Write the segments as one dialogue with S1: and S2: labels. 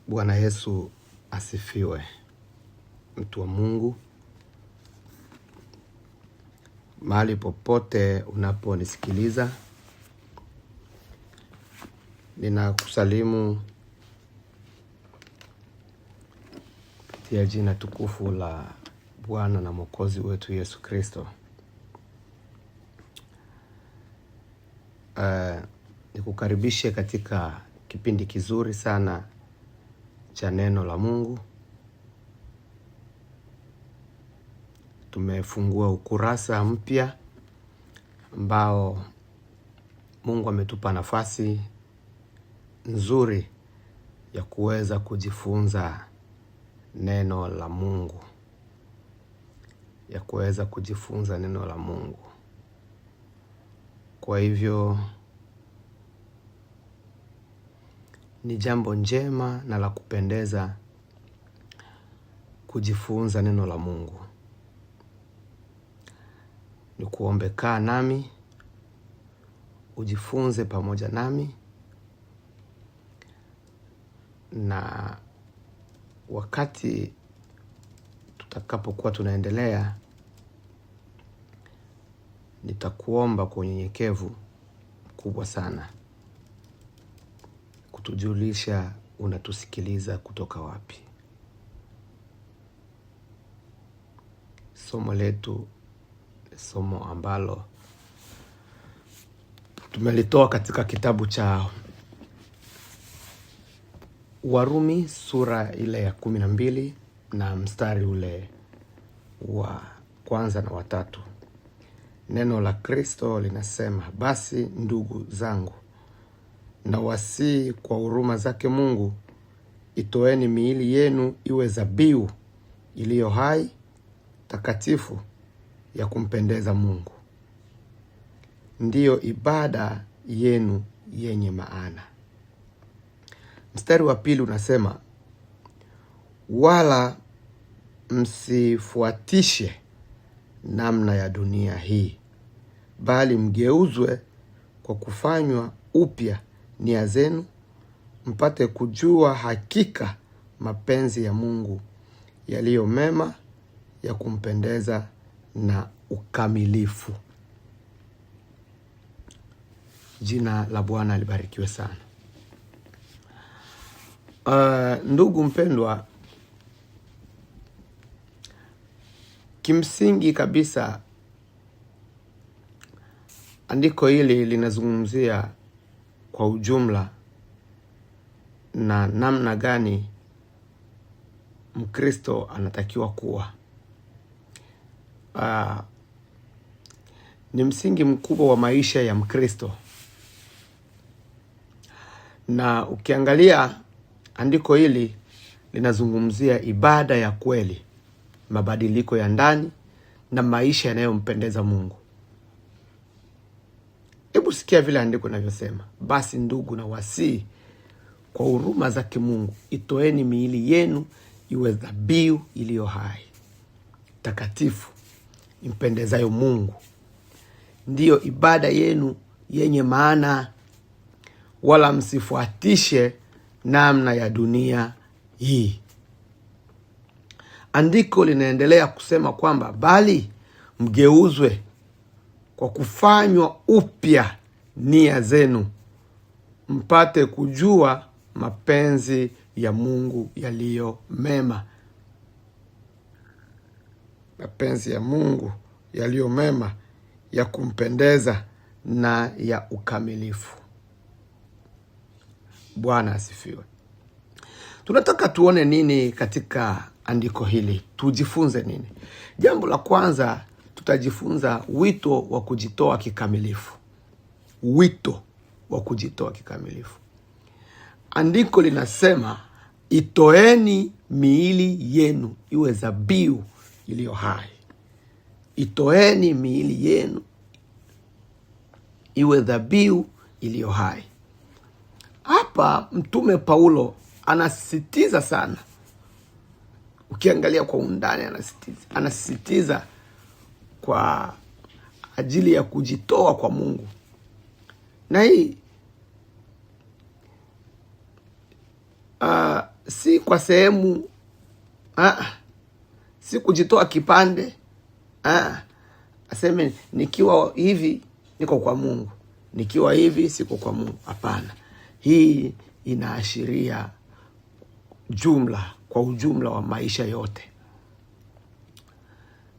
S1: Bwana Yesu asifiwe. Mtu wa Mungu, mahali popote unaponisikiliza, ninakusalimu kupitia jina tukufu la Bwana na Mwokozi wetu Yesu Kristo. Nikukaribishe katika kipindi kizuri sana cha neno la Mungu. Tumefungua ukurasa mpya ambao Mungu ametupa nafasi nzuri ya kuweza kujifunza neno la Mungu. Kwa hivyo ni jambo njema na la kupendeza kujifunza neno la Mungu. Nikuombe kaa nami, ujifunze pamoja nami, na wakati tutakapokuwa tunaendelea, nitakuomba kwa unyenyekevu kubwa sana kutujulisha unatusikiliza kutoka wapi. Somo letu, somo ambalo tumelitoa katika kitabu cha Warumi sura ile ya 12 na mstari ule wa 1 na wa 3. Neno la Kristo linasema, basi ndugu zangu, na wasii kwa huruma zake Mungu, itoeni miili yenu iwe dhabihu iliyo hai, takatifu, ya kumpendeza Mungu, ndiyo ibada yenu yenye maana. Mstari wa 2 unasema, wala msifuatishe namna ya dunia hii, bali mgeuzwe kwa kufanywa upya nia zenu, mpate kujua hakika mapenzi ya Mungu yaliyo mema, ya kumpendeza na ukamilifu. Jina la Bwana libarikiwe sana. Ndugu mpendwa, kimsingi kabisa andiko hili linazungumzia kwa ujumla na namna gani Mkristo anatakiwa kuwa. Ni msingi mkubwa wa maisha ya Mkristo. Na ukiangalia andiko hili linazungumzia ibada ya kweli, mabadiliko ya ndani na maisha yanayompendeza Mungu. Hebu sikia vile andiko linavyosema, basi ndugu na wasii kwa huruma zake Mungu, itoeni miili yenu iwe dhabihu iliyo hai, takatifu, impendezayo Mungu, ndiyo ibada yenu yenye maana. Wala msifuatishe namna ya dunia hii. Andiko linaendelea kusema kwamba bali mgeuzwe kwa kufanywa upya nia zenu, mpate kujua mapenzi ya Mungu yaliyo mema. Mapenzi ya Mungu yaliyo mema, ya kumpendeza na ya ukamilifu. Bwana asifiwe. Tunataka tuone nini katika andiko hili? Tujifunze nini? Jambo la kwanza, tutajifunza wito wa kujitoa kikamilifu. Wito wa kujitoa kikamilifu. Andiko linasema, itoeni miili yenu iwe dhabihu iliyo hai. Itoeni miili yenu iwe dhabihu iliyo hai. Hapa Mtume Paulo anasisitiza sana. Ukiangalia kwa undani anasisitiza kwa ajili ya kujitoa kwa Mungu. Na hii si kwa sehemu, si kujitoa kipande. Aseme nikiwa hivi niko kwa Mungu, nikiwa hivi siko kwa Mungu. Hapana. Hii inaashiria kwa ujumla wa maisha yote.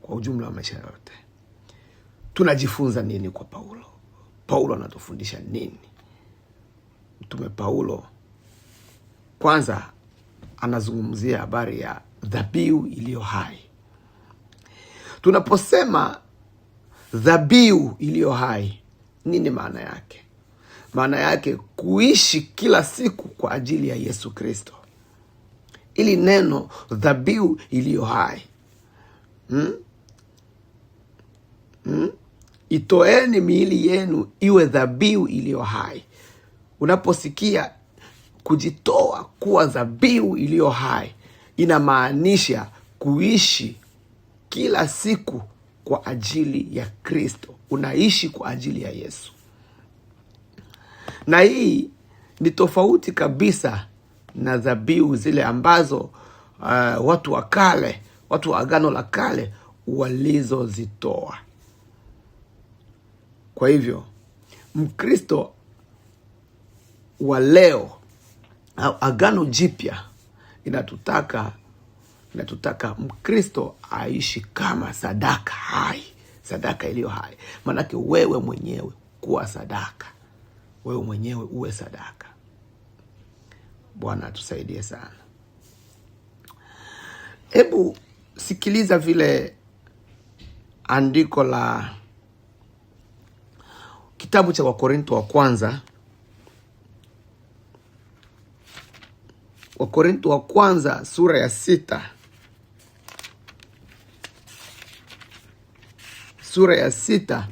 S1: Kwa ujumla wa maisha yote. Tunajifunza nini kwa Paulo? Paulo anatufundisha nini? Mtume Paulo kwanza anazungumzia habari ya dhabihu iliyo hai. Tunaposema dhabihu iliyo hai, nini maana yake? Maana yake kuishi kila siku kwa ajili ya Yesu Kristo. Ili neno dhabihu iliyo hai, itoeni miili yenu iwe dhabihu iliyo hai. Unaposikia kujitoa kuwa dhabihu iliyo hai, inamaanisha kuishi kila siku kwa ajili ya Kristo. Unaishi kwa ajili ya Yesu. Na hii ni tofauti kabisa na dhabihu zile ambazo watu wa kale, watu wa Agano la Kale walizozitoa. Kwa hivyo Mkristo wa leo, Agano Jipya, inatutaka Mkristo aishi kama sadaka hai, sadaka iliyo hai. Manake wewe mwenyewe kuwa sadaka, wewe mwenyewe uwe sadaka. Bwana atusaidie sana. Hebu sikiliza vile andiko la kitabu cha Wakorintho wa kwanza, Wakorintho wa kwanza sura ya 6, sura ya 6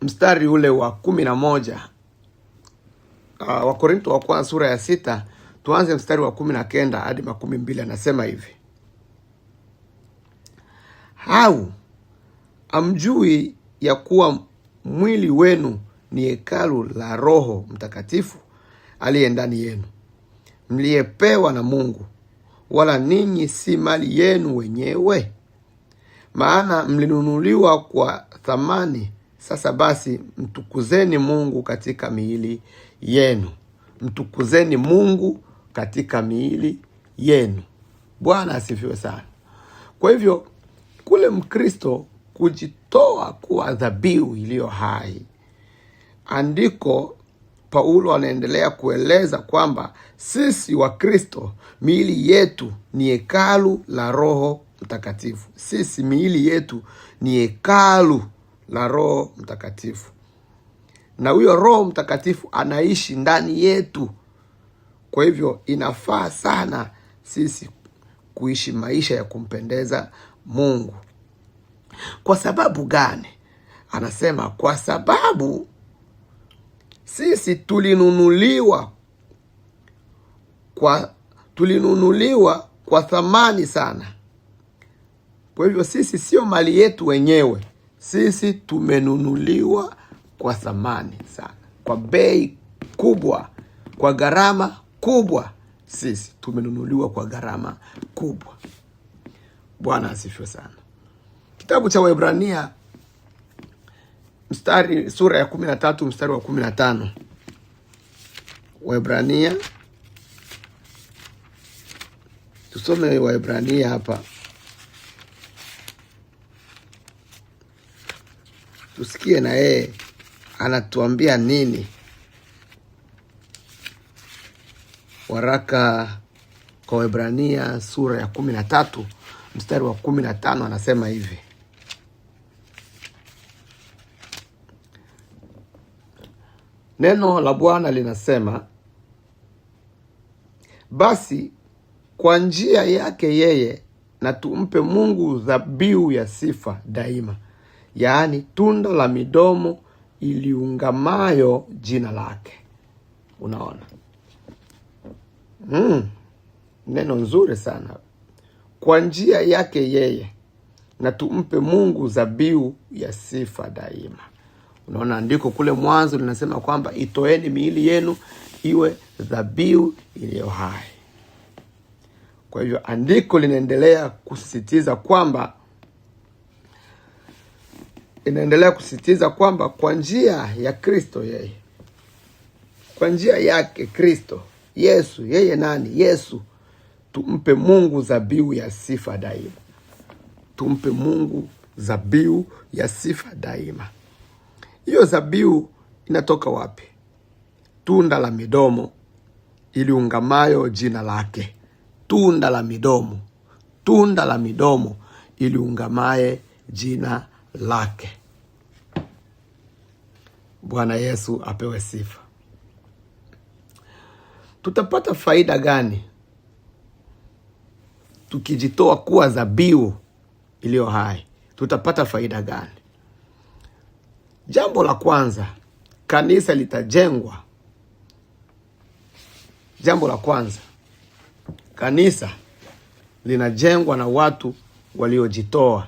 S1: mstari ule wa 11. Wakorintho wa kwanza sura ya 6, tuanze mstari wa 19 hadi 12. Anasema hivi: au amjui ya kuwa mwili wenu ni hekalu la Roho Mtakatifu aliye ndani yenu, mliyepewa na Mungu, wala ninyi si mali yenu wenyewe? Maana mlinunuliwa kwa thamani. Sasa basi mtukuzeni Mungu katika miili yenu. Mtukuzeni Mungu katika miili yenu. Bwana asifiwe sana. Kwa hivyo kule Mkristo kujitoa kuwa dhabihu iliyo hai, andiko Paulo anaendelea kueleza kwamba sisi wa Kristo miili yetu ni hekalu la Roho Mtakatifu. Sisi miili yetu ni hekalu la Roho Mtakatifu. Na huyo Roho Mtakatifu anaishi ndani yetu. Kwa hivyo inafaa sana sisi kuishi maisha ya kumpendeza Mungu. Kwa sababu gani? Anasema kwa sababu sisi tulinunuliwa kwa thamani sana. Kwa hivyo sisi sio mali yetu wenyewe. Sisi tumenunuliwa kwa thamani sana, kwa bei kubwa, kwa gharama kubwa. Sisi tumenunuliwa kwa gharama kubwa. Bwana asifiwe sana. Kitabu cha Waebrania sura ya 13 mstari wa 15. Waebrania, tusome Waebrania hapa, tusikie na yeye anatuambia nini. Waraka kwa Waebrania sura ya 13 mstari wa 15 anasema hivi: neno la Bwana linasema, basi kwa njia yake yeye na tumpe Mungu dhabihu ya sifa daima, yaani tunda la midomo iliungamayo jina lake. Unaona? Neno nzuri sana. Kwa njia yake yeye na tumpe Mungu dhabihu ya sifa daima. Unaona, andiko kule mwanzo linasema kwamba itoeni miili yenu iwe dhabihu iliyo hai. Kwa hivyo andiko linaendelea kusisitiza kwamba kwa njia ya Kristo yeye, kwa njia yake Kristo Yesu, yeye nani? Yesu, tumpe Mungu dhabihu ya sifa daima. Tumpe Mungu dhabihu ya sifa daima. Hiyo dhabihu inatoka wapi? Tunda la midomo iliungamayo jina lake. Tunda la midomo. Tunda la midomo iliungamaye jina lake. Bwana Yesu apewe sifa. Tutapata faida gani tukijitoa kuwa dhabihu iliyo hai? Tutapata faida gani? Jambo la kwanza, kanisa litajengwa. Jambo la kwanza, kanisa linajengwa na watu waliojitoa,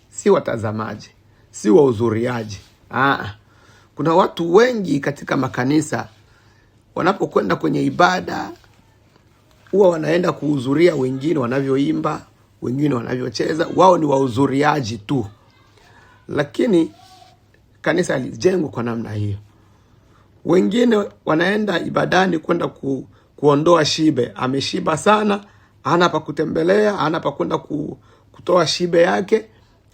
S1: si watazamaji, si wahudhuriaji. Kuna watu wengi katika makanisa wanapokwenda kwenye ibada huwa wanaenda kuhudhuria wengine wanavyoimba, wengine wanavyocheza, wao ni wahudhuriaji tu. Lakini kanisa lijengwa kwa namna hiyo. Wengine wanaenda ibadani kwenda kuondoa shibe. Ameshiba sana, hana pa kutembelea, hana pa kwenda kutoa shibe yake,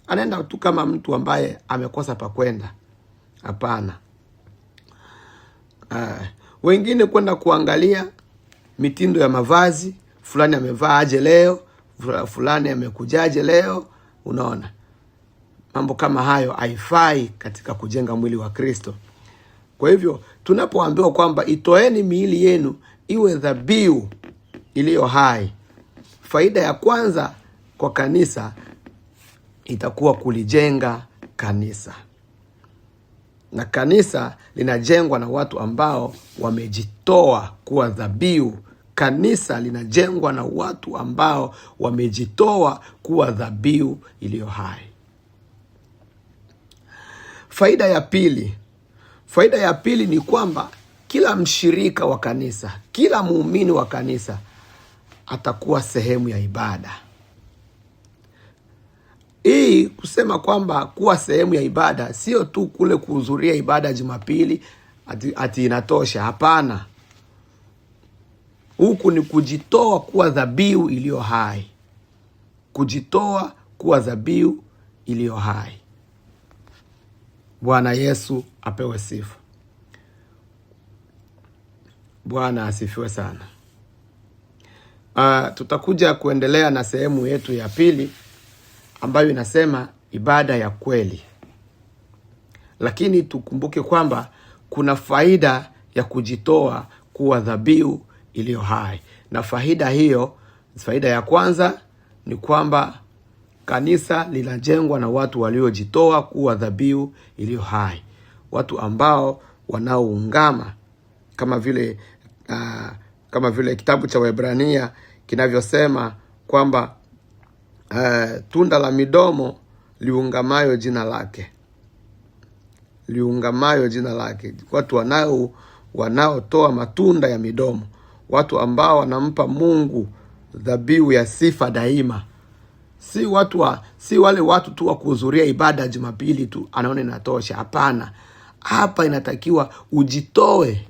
S1: anaenda tu kama mtu ambaye amekosa pa kwenda. Hapana. Wengine kwenda kuangalia mitindo ya mavazi, fulani amevaa aje leo, fulani amekujaje leo. Unaona, mambo kama hayo haifai katika kujenga mwili wa Kristo. Kwa hivyo tunapoambiwa kwamba itoeni miili yenu iwe dhabihu iliyo hai, faida ya kwanza kwa kanisa itakuwa kulijenga kanisa. Na kanisa linajengwa na watu ambao wamejitoa kuwa dhabihu. Kanisa linajengwa na watu ambao wamejitoa kuwa dhabihu iliyo hai. Faida ya pili ni kwamba kila mshirika wa kanisa, kila muumini wa kanisa atakuwa sehemu ya ibada. Hii kusema kwamba kuwa sehemu ya ibada sio tu kule kuhudhuria ibada Jumapili ati inatosha. Hapana. Huku ni kujitoa kuwa dhabihu iliyo hai. Kujitoa kuwa dhabihu iliyo hai. Bwana Yesu apewe sifa. Bwana asifiwe sana. Tutakuja kuendelea na sehemu yetu ya pili ambayo inasema ibada ya kweli. Lakini tukumbuke kwamba kuna faida ya kujitoa kuwa dhabihu iliyo hai. Na faida ya kwanza ni kwamba kanisa linajengwa na watu waliojitoa kuwa dhabihu iliyo hai. Watu ambao wanaoungama kama vile kitabu cha Waebrania kinavyosema kwamba tunda la midomo liungamayo jina lake. Liungamayo jina lake. Watu wanaotoa matunda ya midomo. Watu ambao wanampa Mungu dhabihu ya sifa daima. Si wale watu tu wa kuhudhuria ibada Jumapili tu anaona inatosha. Hapana. Hapa inatakiwa ujitoe.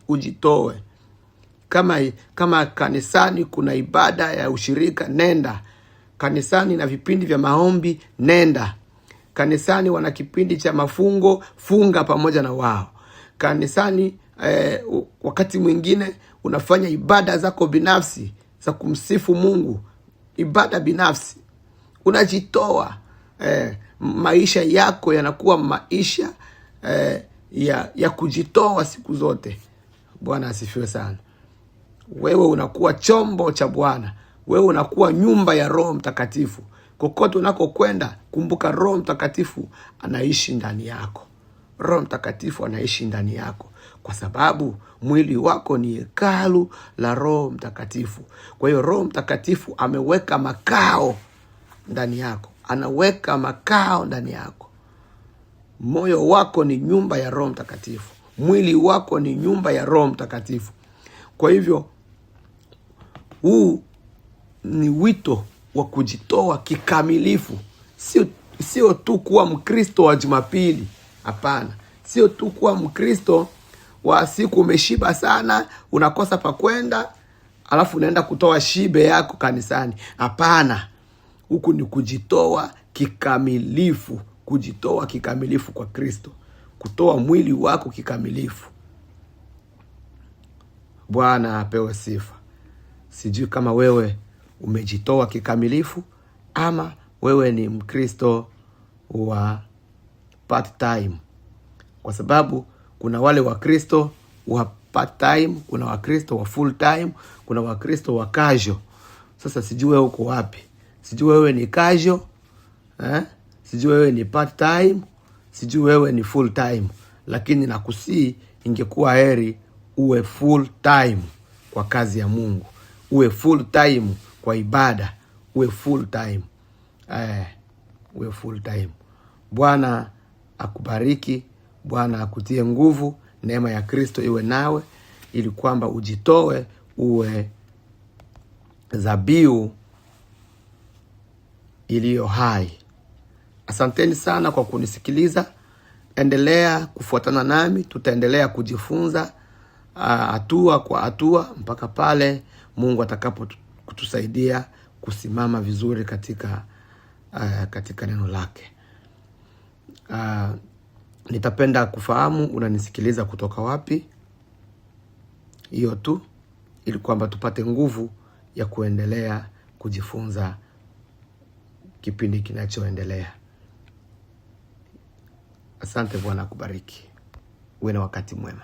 S1: Kama kanisani kuna ibada ya ushirika, nenda. Kanisani na vipindi vya maombi, nenda. Kanisani wana kipindi cha mafungo, funga pamoja na wao. Kanisani wakati mwingine unafanya ibada zako binafsi za kumsifu Mungu, ibada binafsi. Unajitoa, maisha yako yanakuwa maisha ya kujitoa siku zote. Bwana asifiwe sana. Wewe unakuwa chombo cha Bwana. Wewe unakuwa nyumba ya Roho Mtakatifu. Kokote unakokwenda, kumbuka Roho Mtakatifu anaishi ndani yako. Roho Mtakatifu anaishi ndani yako, kwa sababu mwili wako ni hekalu la Roho Mtakatifu. Kwa hiyo Roho Mtakatifu ameweka makao ndani yako. Anaweka makao ndani yako. Moyo wako ni nyumba ya Roho Mtakatifu. Mwili wako ni nyumba ya Roho Mtakatifu. Kwa hivyo ni wito wa kujitoa kikamilifu. Sio tu kuwa Mkristo wa Jumapili, hapana. Sio tu kuwa Mkristo wa siku umeshiba sana, unakosa pa kwenda, alafu unaenda kutoa shibe yako kanisani. Hapana. Huku ni kujitoa kikamilifu, kujitoa kikamilifu kwa Kristo, kutoa mwili wako kikamilifu. Bwana apewe sifa. Sijui kama wewe umejitoa kikamilifu ama wewe ni Mkristo wa part time. Kwa sababu kuna wale Wakristo wa part time, kuna Wakristo wa full time, kuna Wakristo wa casual. Sasa sijui wewe uko wapi? Sijui wewe ni casual, sijui wewe ni part time, sijui wewe ni full time. Lakini nakusii, ingekuwa heri uwe full time kwa kazi ya Mungu, uwe full time kwa ibada, uwe full time. Uwe full time. Bwana akubariki, Bwana akutie nguvu, neema ya Kristo iwe nawe, ili kwamba ujitoe, uwe dhabihu iliyo hai. Asanteni sana kwa kunisikiliza. Endelea kufuatana nami, tutaendelea kujifunza hatua kwa hatua mpaka pale Mungu atakapo kutusaidia kusimama vizuri katika neno lake. Nitapenda kufahamu unanisikiliza kutoka wapi. Hiyo tu, ili kwamba tupate nguvu ya kuendelea kujifunza kipindi kinachoendelea. Asante. Bwana akubariki. Uwe na wakati mwema.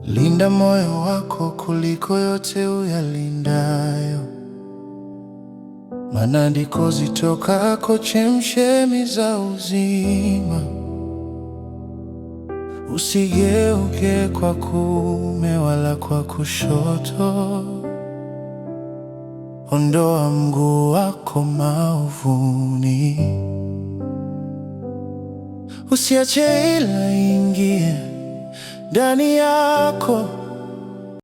S2: Linda moyo wako kuliko yote uyalindayo, maana ndiko zitokako chemchemi za uzima. Usigeuke kwa kuume wala kwa kushoto, ondoa mguu wako maovuni. Usiache ila ingie ndani yako,